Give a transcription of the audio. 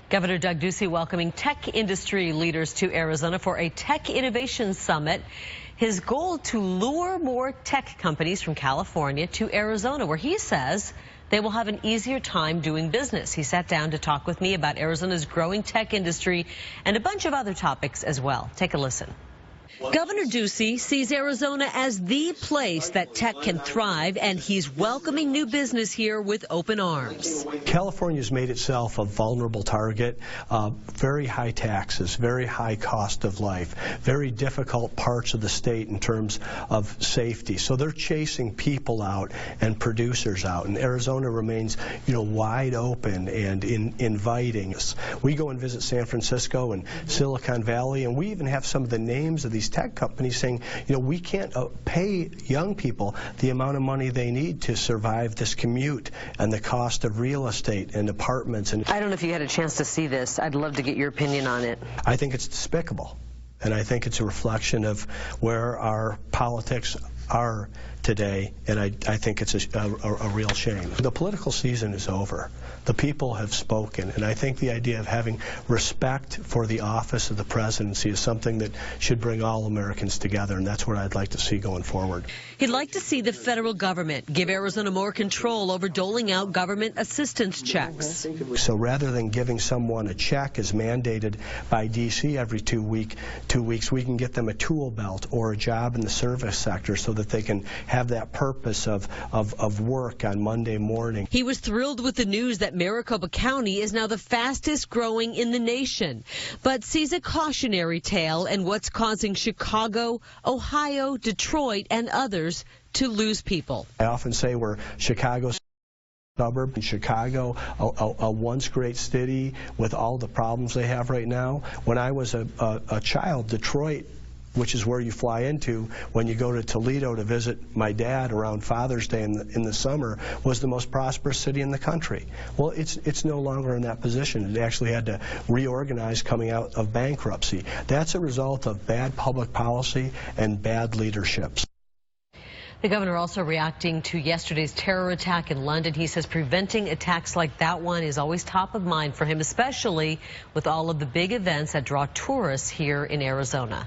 Governor Doug Ducey welcoming tech industry leaders to Arizona for a tech innovation summit. His goal to lure more tech companies from California to Arizona, where he says they will have an easier time doing business. He sat down to talk with me about Arizona's growing tech industry and a bunch of other topics as well. Take a listen. Governor Ducey sees Arizona as the place that tech can thrive, and he's welcoming new business here with open arms. California's made itself a vulnerable target. Very high taxes, very high cost of life, very difficult parts of the state in terms of safety. So they're chasing people out and producers out, and Arizona remains, wide open and inviting us. We go and visit San Francisco and Silicon Valley, and we even have some of the names of these tech companies saying, we can't pay young people the amount of money they need to survive this commute and the cost of real estate and apartments. And I don't know if you had a chance to see this. I'd love to get your opinion on it. I think it's despicable, and I think it's a reflection of where our politics are today, and I think it's a real shame. The political season is over. The people have spoken, and I think the idea of having respect for the office of the presidency is something that should bring all Americans together, and that's what I'd like to see going forward. He'd like to see the federal government give Arizona more control over doling out government assistance checks. So rather than giving someone a check as mandated by D.C. every 2 weeks, we can get them a tool belt or a job in the service sector so that they can have that purpose of work on Monday morning. He was thrilled with the news that Maricopa County is now the fastest growing in the nation, but sees a cautionary tale in what's causing Chicago, Ohio, Detroit, and others to lose people. I often say we're Chicago's suburb in Chicago, a once great city with all the problems they have right now. When I was a child, Detroit, which is where you fly into when you go to Toledo to visit my dad around Father's Day in the summer, was the most prosperous city in the country. Well, it's no longer in that position. It actually had to reorganize coming out of bankruptcy. That's a result of bad public policy and bad leadership. The governor also reacting to yesterday's terror attack in London. He says preventing attacks like that one is always top of mind for him, especially with all of the big events that draw tourists here in Arizona.